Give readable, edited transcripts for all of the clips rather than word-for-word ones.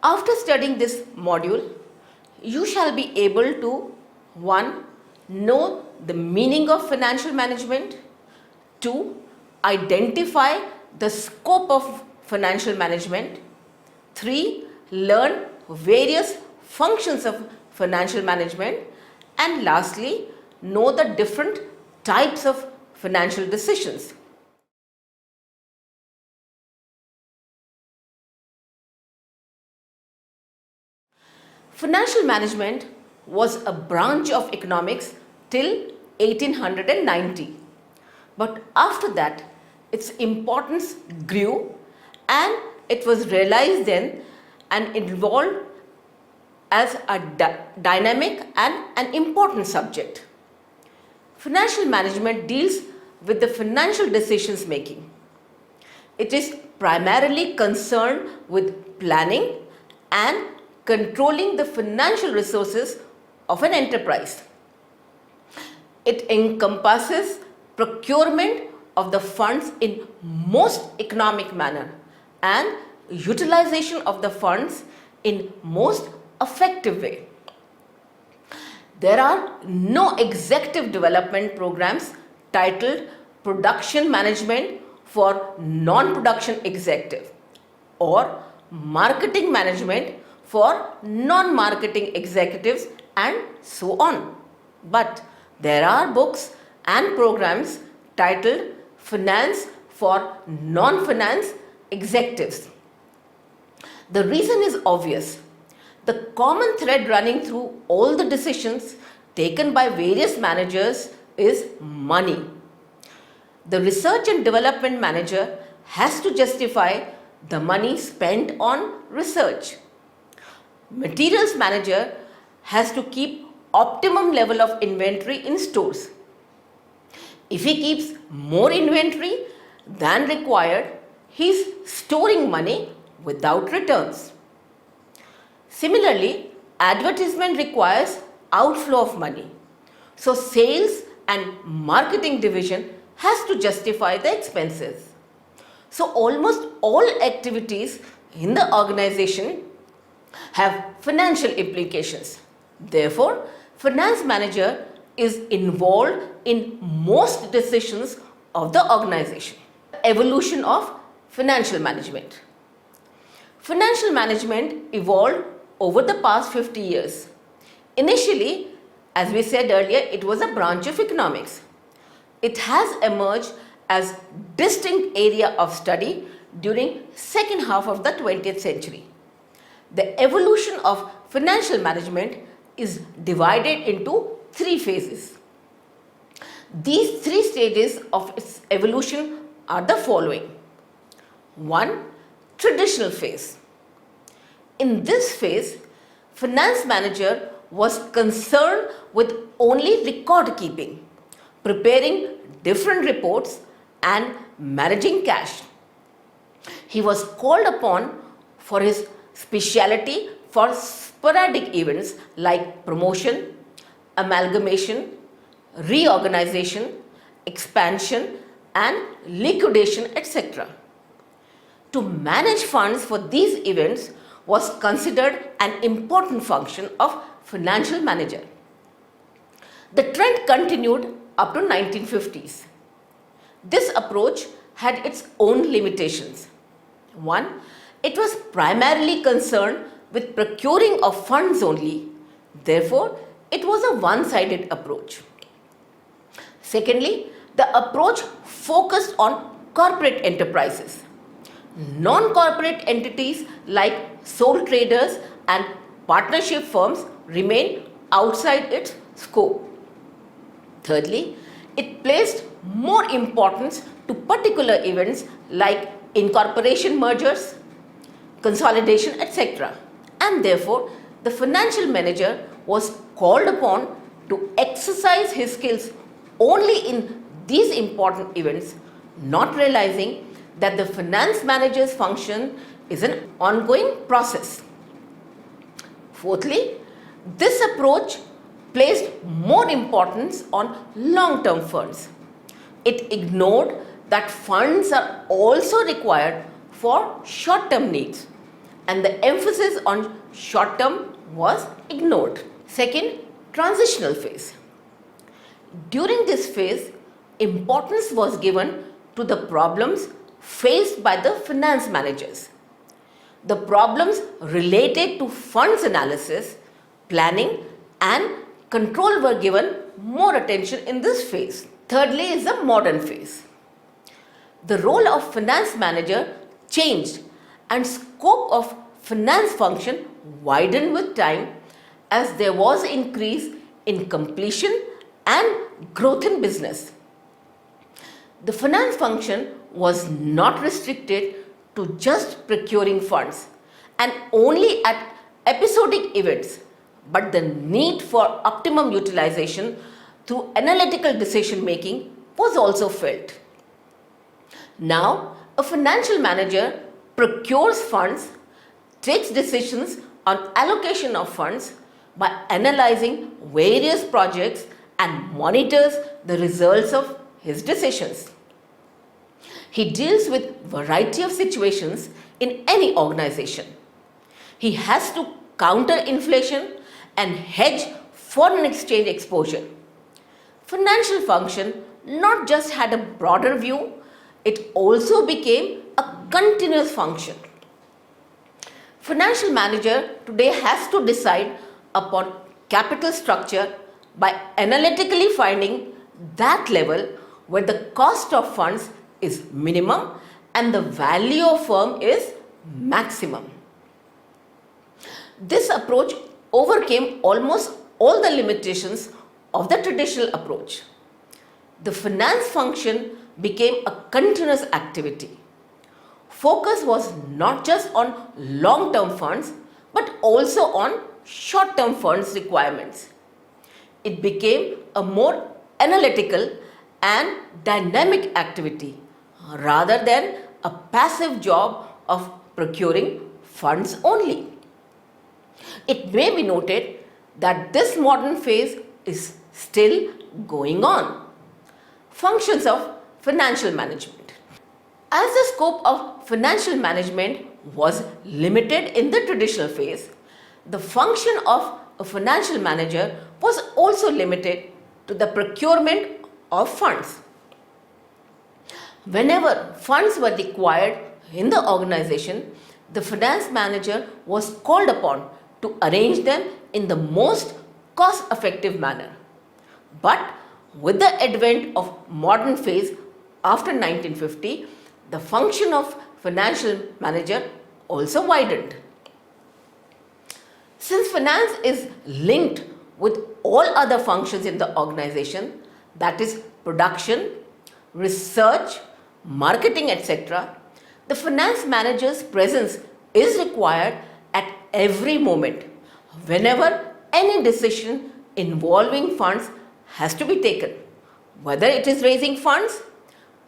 After studying this module, you shall be able to 1. Know the meaning of financial management, 2. Identify the scope of financial management, 3. Learn various functions of financial management, and lastly, know the different types of financial decisions. Financial management was a branch of economics till 1890. But after that, its importance grew and it was realized then and evolved as a dynamic and an important subject. Financial management deals with the financial decisions making. It is primarily concerned with planning and controlling the financial resources of an enterprise. It encompasses procurement of the funds in most economic manner and utilization of the funds in most effective way. There are no executive development programs titled production management for non-production executive or marketing management for non-marketing executives and so on. But there are books and programs titled finance for non-finance executives. The reason is obvious. The common thread running through all the decisions taken by various managers is money. The research and development manager has to justify the money spent on research. Materials manager has to keep optimum level of inventory in stores. If he keeps more inventory than required, he is storing money without returns. Similarly, advertisement requires outflow of money. So sales and marketing division has to justify the expenses. So almost all activities in the organization have financial implications. Therefore, finance manager is involved in most decisions of the organization. Evolution of financial management. Financial management evolved over the past 50 years. Initially, as we said earlier, it was a branch of economics. It has emerged as distinct area of study during second half of the 20th century. The evolution of financial management is divided into 3 phases. These 3 stages of its evolution are the following. 1. Traditional phase. In this phase, finance manager was concerned with only record keeping, preparing different reports and managing cash. He was called upon for his specialty for sporadic events like promotion, amalgamation, reorganization, expansion and liquidation, etc. To manage funds for these events was considered an important function of financial manager. The trend continued up to 1950s. This approach had its own limitations. 1. It was primarily concerned with procuring of funds only. Therefore, it was a one-sided approach. Secondly, the approach focused on corporate enterprises. Non-corporate entities like sole traders and partnership firms remain outside its scope. Thirdly, it placed more importance to particular events like incorporation mergers, consolidation, etc. And therefore, the financial manager was called upon to exercise his skills only in these important events, not realizing that the finance manager's function is an ongoing process. Fourthly, this approach placed more importance on long-term funds. It ignored that funds are also required for short-term needs and the emphasis on short term was ignored. Second, transitional phase. During this phase, importance was given to the problems faced by the finance managers. The problems related to funds analysis, planning, and control were given more attention in this phase. Thirdly is the modern phase. The role of finance manager changed and scope of finance function widened with time as there was increase in completion and growth in business. The finance function was not restricted to just procuring funds and only at episodic events, but the need for optimum utilization through analytical decision making was also felt. Now, a financial manager procures funds, takes decisions on allocation of funds by analyzing various projects and monitors the results of his decisions. He deals with variety of situations in any organization. He has to counter inflation and hedge foreign exchange exposure. Financial function not just had a broader view, it also became a continuous function. Financial manager today has to decide upon capital structure by analytically finding that level where the cost of funds is minimum and the value of firm is maximum. This approach overcame almost all the limitations of the traditional approach. The finance function became a continuous activity. Focus was not just on long-term funds but also on short-term funds requirements. It became a more analytical and dynamic activity rather than a passive job of procuring funds only. It may be noted that this modern phase is still going on. Functions of financial management. As the scope of financial management was limited in the traditional phase, the function of a financial manager was also limited to the procurement of funds. Whenever funds were required in the organization, the finance manager was called upon to arrange them in the most cost-effective manner. But with the advent of modern phase after 1950, the function of financial manager also widened. Since finance is linked with all other functions in the organization, that is production, research, marketing, etc., the finance manager's presence is required at every moment whenever any decision involving funds has to be taken, whether it is raising funds,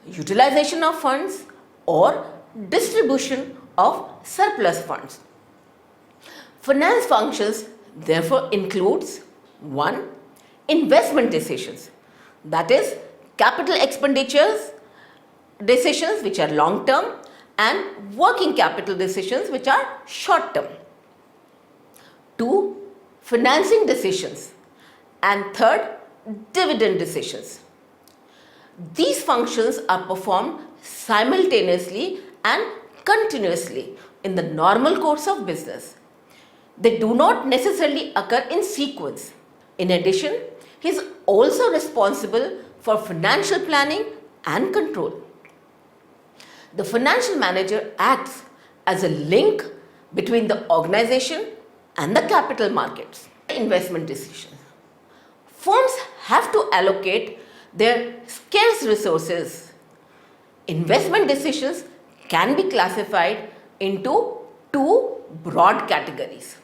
utilization of funds, or distribution of surplus funds. Finance functions therefore includes 1. Investment decisions, that is capital expenditures decisions which are long term and working capital decisions which are short term. 2. Financing decisions, and third, dividend decisions. These functions are performed simultaneously and continuously in the normal course of business. They do not necessarily occur in sequence. In addition, he is also responsible for financial planning and control. The financial manager acts as a link between the organization and the capital markets. Investment decisions. Firms have to allocate their scarce resources. Investment decisions can be classified into two broad categories.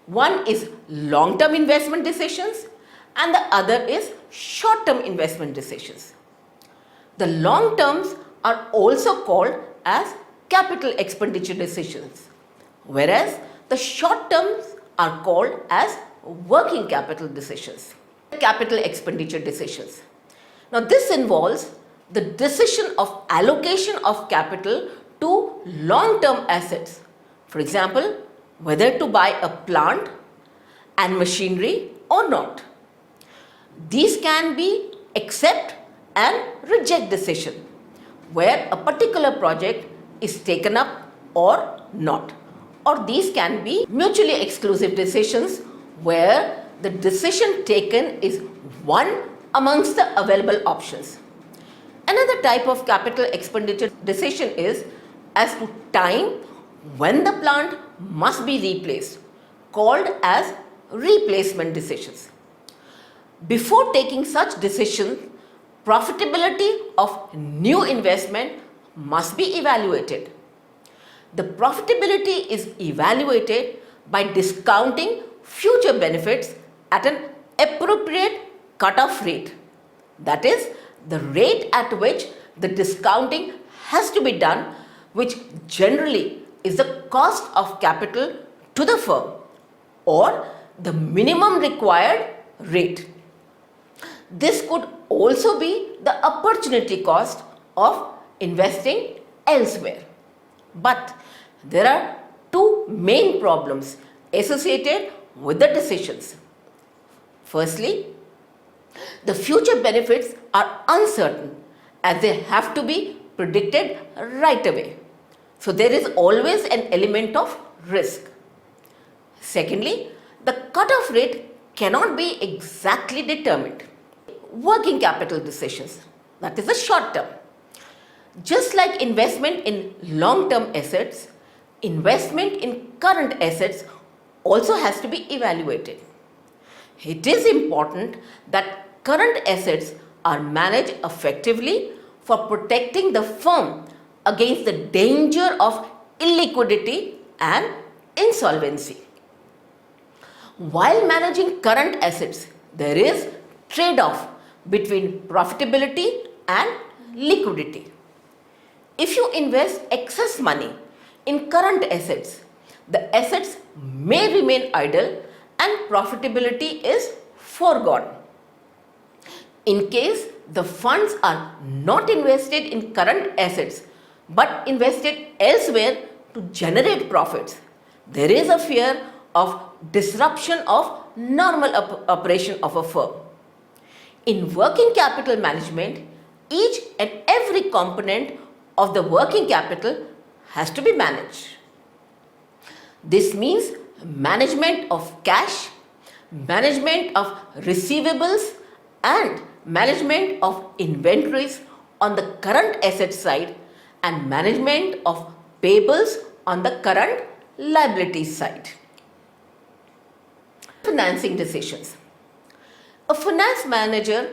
One is long-term investment decisions and the other is short-term investment decisions. The long terms are also called as capital expenditure decisions, whereas the short terms are called as working capital decisions. Capital expenditure decisions. Now this involves the decision of allocation of capital to long-term assets, For example, whether to buy a plant and machinery or not. These can be accept and reject decision, where a particular project is taken up or not. Or these can be mutually exclusive decisions, where the decision taken is one amongst the available options. Another type of capital expenditure decision is as to time when the plant must be replaced, called as replacement decisions. Before taking such decisions, profitability of new investment must be evaluated. The profitability is evaluated by discounting future benefits at an appropriate cut-off rate. That is, the rate at which the discounting has to be done, which generally is the cost of capital to the firm or the minimum required rate. This could also be the opportunity cost of investing elsewhere. But there are two main problems associated with the decisions. Firstly, the future benefits are uncertain as they have to be predicted right away. So there is always an element of risk. Secondly, the cutoff rate cannot be exactly determined. Working capital decisions, that is the short term. Just like investment in long-term assets, investment in current assets also has to be evaluated. It is important that current assets are managed effectively for protecting the firm against the danger of illiquidity and insolvency. While managing current assets, there is trade-off between profitability and liquidity. If you invest excess money in current assets, the assets may remain idle and profitability is foregone. In case the funds are not invested in current assets but invested elsewhere to generate profits, there is a fear of disruption of normal operation of a firm. In working capital management, each and every component of the working capital has to be managed. This means management of cash, management of receivables, and management of inventories on the current asset side and management of payables on the current liabilities side. Financing decisions. A finance manager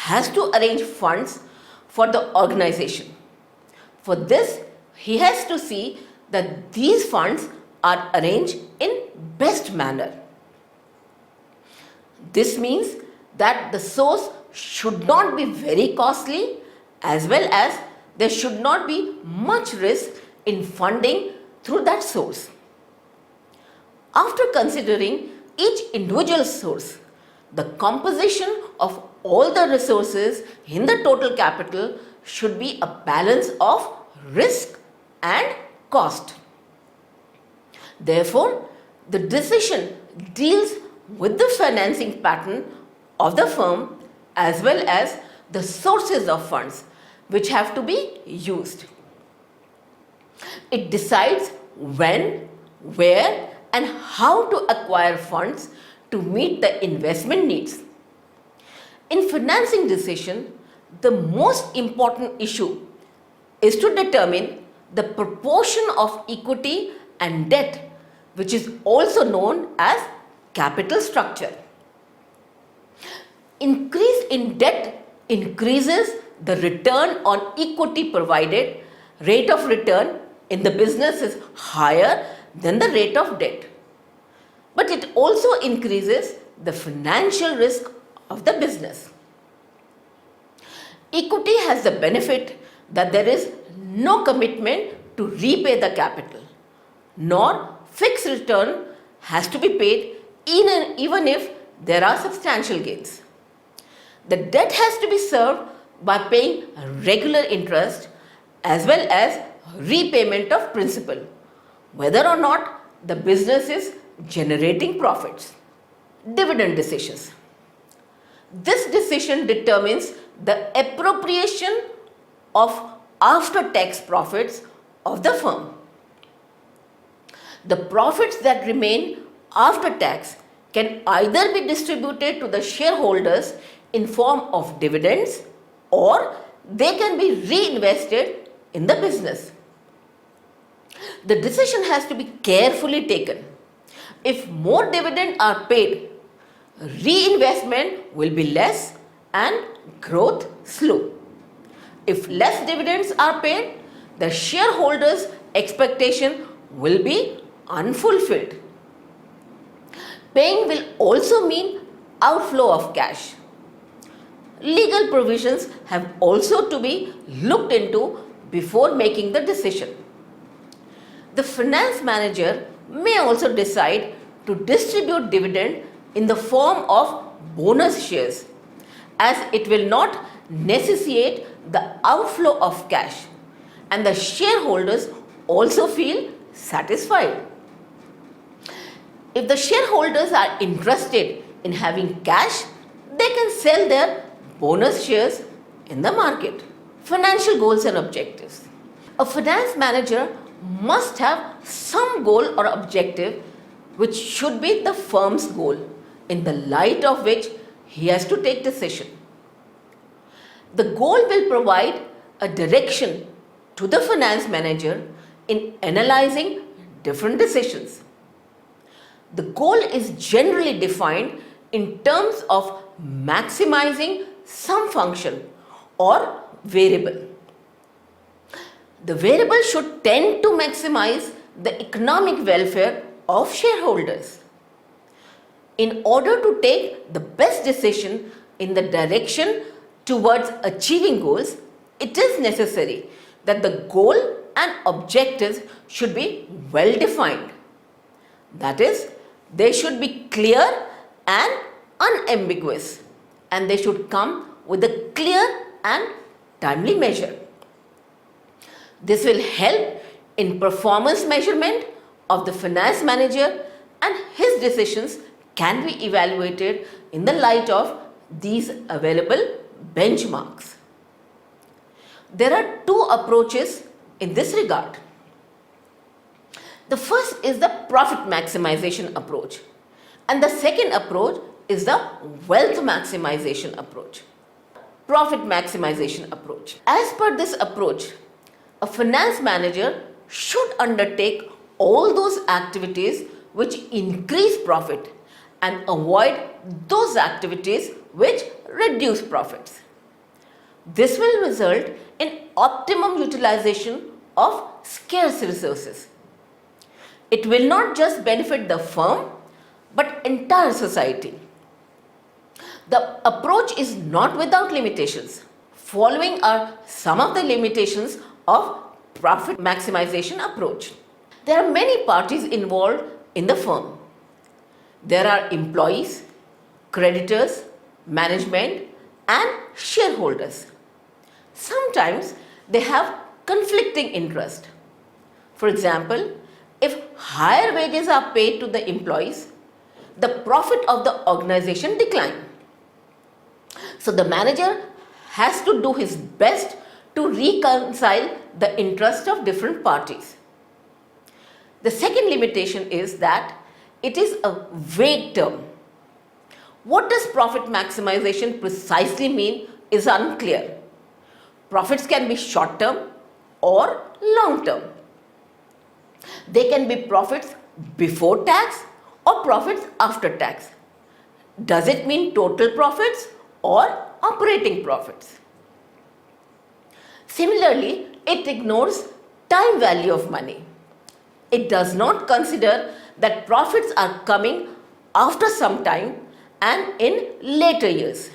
has to arrange funds for the organization. For this, he has to see that these funds are arranged in best manner. This means that the source should not be very costly, as well as there should not be much risk in funding through that source. After considering each individual source, the composition of all the resources in the total capital should be a balance of risk and cost. Therefore, the decision deals with the financing pattern of the firm as well as the sources of funds which have to be used. It decides when, where, and how to acquire funds to meet the investment needs. In financing decision, the most important issue is to determine the proportion of equity and debt, which is also known as capital structure. Increase in debt increases the return on equity provided. Rate of return in the business is higher than the rate of debt. But it also increases the financial risk of the business. Equity has the benefit that there is no commitment to repay the capital, nor fixed return has to be paid even if there are substantial gains. The debt has to be served by paying regular interest as well as repayment of principal, whether or not the business is generating profits. Dividend decisions. This decision determines the appropriation of after-tax profits of the firm. The profits that remain after tax can either be distributed to the shareholders in form of dividends or they can be reinvested in the business. The decision has to be carefully taken. If more dividends are paid, reinvestment will be less and growth slow. If less dividends are paid, the shareholders' expectation will be unfulfilled. Paying will also mean outflow of cash. Legal provisions have also to be looked into before making the decision. The finance manager may also decide to distribute dividend in the form of bonus shares, as it will not necessitate the outflow of cash and the shareholders also feel satisfied. If the shareholders are interested in having cash, they can sell their bonus shares in the market. Financial goals and objectives. A finance manager must have some goal or objective which should be the firm's goal, in the light of which he has to take decision. The goal will provide a direction to the finance manager in analyzing different decisions. The goal is generally defined in terms of maximizing some function or variable. The variable should tend to maximize the economic welfare of shareholders. In order to take the best decision in the direction towards achieving goals, it is necessary that the goal and objectives should be well defined. That is, they should be clear and unambiguous, and they should come with a clear and timely measure. This will help in performance measurement of the finance manager, and his decisions can be evaluated in the light of these available benchmarks. There are two approaches in this regard. The first is the profit maximization approach, and the second approach is the wealth maximization approach. Profit maximization approach. As per this approach, a finance manager should undertake all those activities which increase profit and avoid those activities which reduce profits. This will result in optimum utilization of scarce resources. It will not just benefit the firm but entire society. The approach is not without limitations. Following are some of the limitations of profit maximization approach. There are many parties involved in the firm. There are employees, creditors, management, and shareholders. Sometimes they have conflicting interest. For example, if higher wages are paid to the employees, the profit of the organization declines. So the manager has to do his best to reconcile the interest of different parties. The second limitation is that it is a vague term. What does profit maximization precisely mean is unclear. Profits can be short term or long term. They can be profits before tax or profits after tax. Does it mean total profits or operating profits? Similarly, it ignores time value of money. It does not consider that profits are coming after some time and in later years.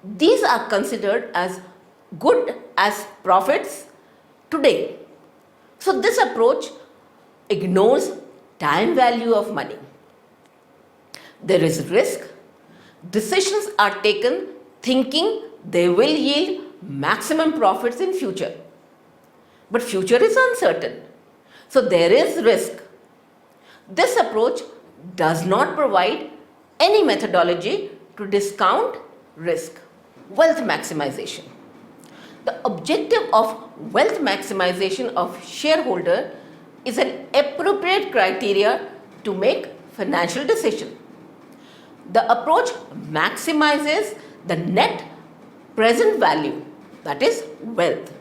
These are considered as good as profits today. So this approach ignores time value of money. There is risk. Decisions are taken thinking they will yield maximum profits in future. But future is uncertain. So there is risk. This approach does not provide any methodology to discount risk. Wealth maximization. The objective of wealth maximization of shareholder is an appropriate criteria to make financial decision. The approach maximizes the net present value, that is wealth.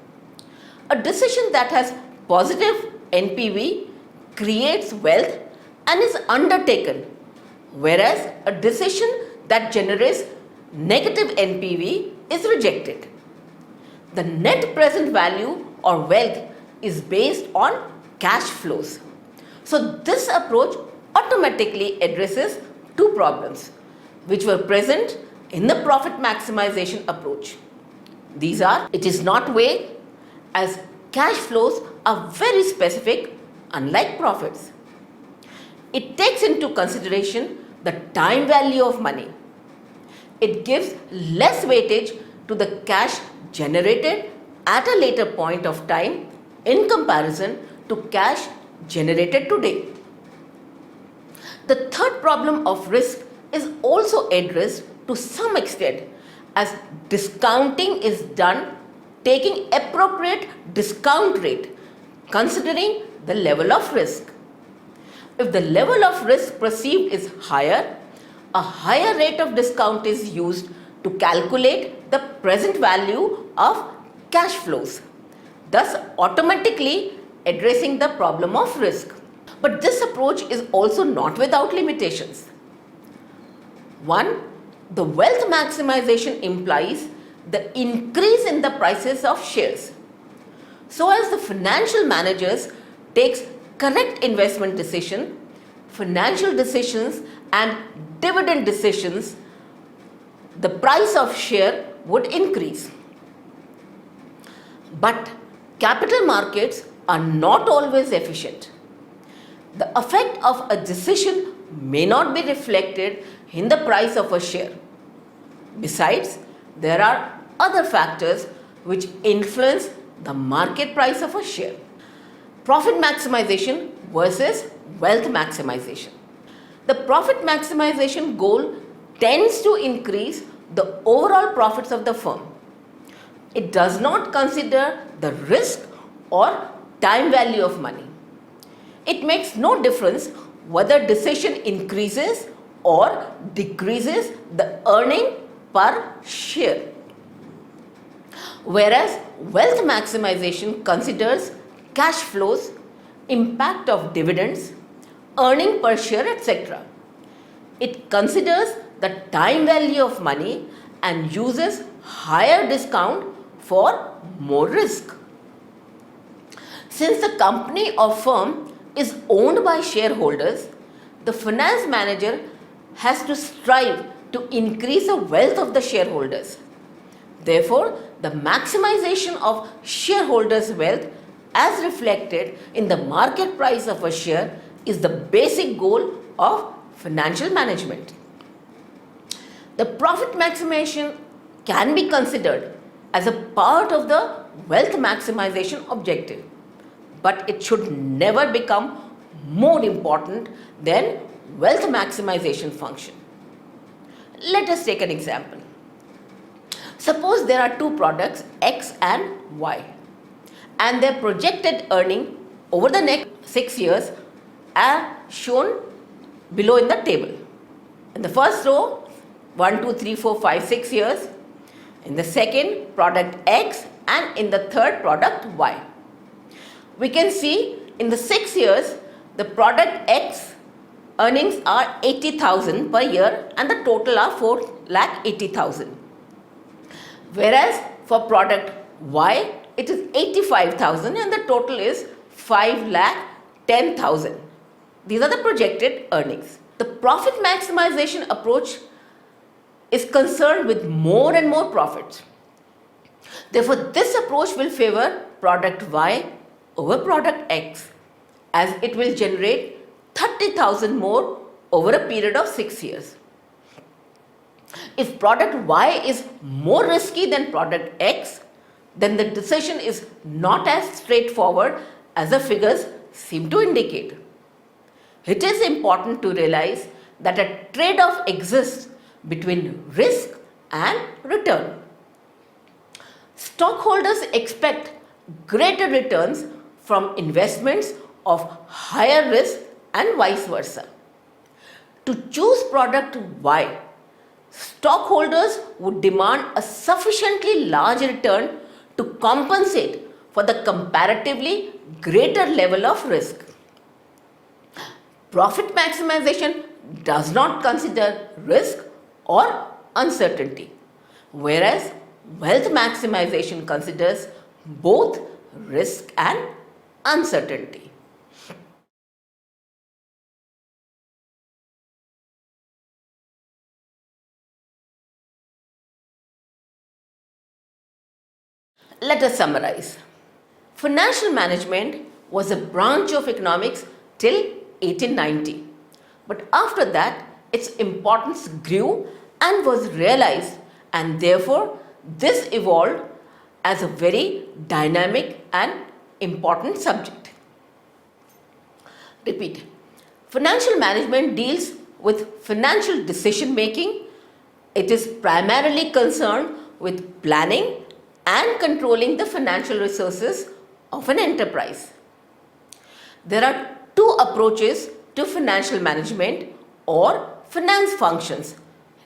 A decision that has positive NPV creates wealth and is undertaken, whereas a decision that generates negative NPV is rejected. The net present value or wealth is based on cash flows. So this approach automatically addresses two problems which were present in the profit maximization approach. These are, it is not vague as cash flows are very specific, unlike profits. It takes into consideration the time value of money. It gives less weightage to the cash generated at a later point of time in comparison to cash generated today. The third problem of risk is also addressed to some extent as discounting is done taking appropriate discount rate considering the level of risk. If the level of risk perceived is higher, a higher rate of discount is used to calculate the present value of cash flows, thus automatically addressing the problem of risk. But this approach is also not without limitations. One, the wealth maximization implies the increase in the prices of shares. So as the financial managers takes correct investment decision, financial decisions and dividend decisions, the price of share would increase. But capital markets are not always efficient. The effect of a decision may not be reflected in the price of a share. Besides, there are other factors which influence the market price of a share. Profit maximization versus wealth maximization. The profit maximization goal tends to increase the overall profits of the firm. It does not consider the risk or time value of money. It makes no difference whether decision increases or decreases the earning per share. Whereas wealth maximization considers cash flows, impact of dividends, earning per share, etc. It considers the time value of money and uses higher discount for more risk. Since the company or firm is owned by shareholders, the finance manager has to strive to increase the wealth of the shareholders. Therefore, the maximization of shareholders' wealth as reflected in the market price of a share is the basic goal of financial management. The profit maximization can be considered as a part of the wealth maximization objective, but it should never become more important than wealth maximization function. Let us take an example. Suppose there are two products X and Y and their projected earning over the next 6 years are shown below in the table. In the first row, 1, 2, 3, 4, 5, 6 years. In the second, product X, and in the third, product Y. We can see in the 6 years, the product X earnings are 80,000 per year and the total are 4,80,000. Whereas for product Y, it is 85,000 and the total is 5,10,000. These are the projected earnings. The profit maximization approach is concerned with more and more profits. Therefore, this approach will favor product Y over product X as it will generate 30,000 more over a period of 6 years. If product Y is more risky than product X, then the decision is not as straightforward as the figures seem to indicate. It is important to realize that a trade-off exists between risk and return. Stockholders expect greater returns from investments of higher risk and vice versa. To choose product Y, stockholders would demand a sufficiently large return to compensate for the comparatively greater level of risk. Profit maximization does not consider risk or uncertainty, whereas wealth maximization considers both risk and uncertainty. Let us summarize. Financial management was a branch of economics till 1890, but after that its importance grew and was realized, and therefore this evolved as a very dynamic and important subject. Repeat. Financial management deals with financial decision making. It is primarily concerned with planning and controlling the financial resources of an enterprise. There are two approaches to financial management or finance functions,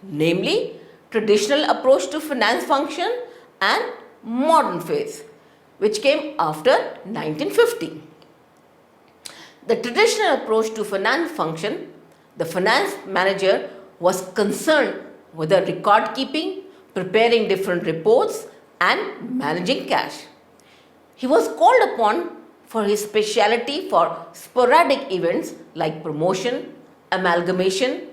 namely traditional approach to finance function and modern phase, which came after 1950. The traditional approach to finance function, the finance manager was concerned with the record keeping, preparing different reports and managing cash. He was called upon for his specialty for sporadic events like promotion, amalgamation,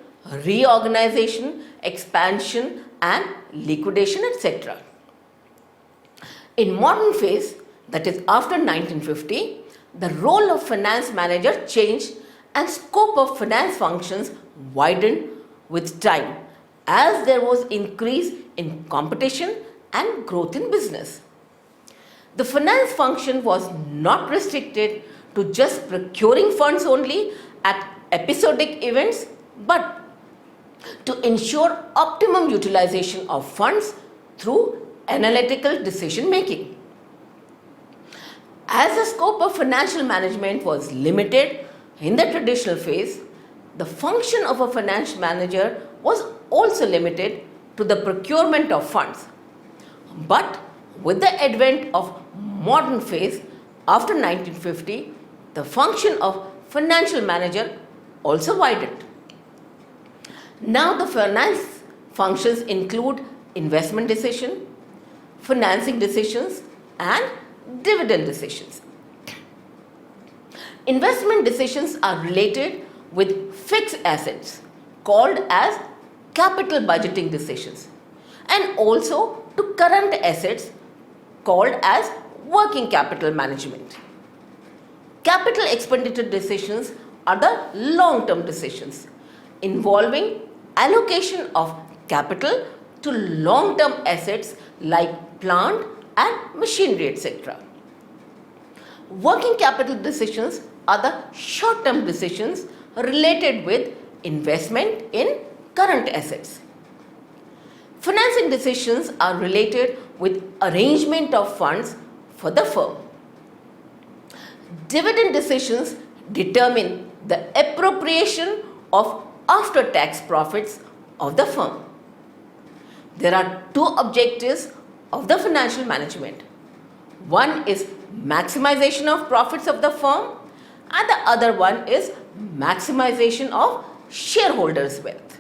reorganization, expansion and liquidation, etc. In modern phase, that is after 1950, the role of finance manager changed and scope of finance functions widened with time as there was increase in competition and growth in business. The finance function was not restricted to just procuring funds only at episodic events, but to ensure optimum utilization of funds through analytical decision making. As the scope of financial management was limited in the traditional phase, the function of a finance manager was also limited to the procurement of funds. But with the advent of modern phase after 1950, the function of financial manager also widened. Now the finance functions include investment decision, financing decisions and dividend decisions. Investment decisions are related with fixed assets called as capital budgeting decisions, and also to current assets called as working capital management. Capital expenditure decisions are the long-term decisions involving allocation of capital to long-term assets like plant and machinery, etc. Working capital decisions are the short-term decisions related with investment in current assets. Financing decisions are related with arrangement of funds for the firm. Dividend decisions determine the appropriation of after-tax profits of the firm. There are two objectives of the financial management. One is maximization of profits of the firm and the other one is maximization of shareholders' wealth.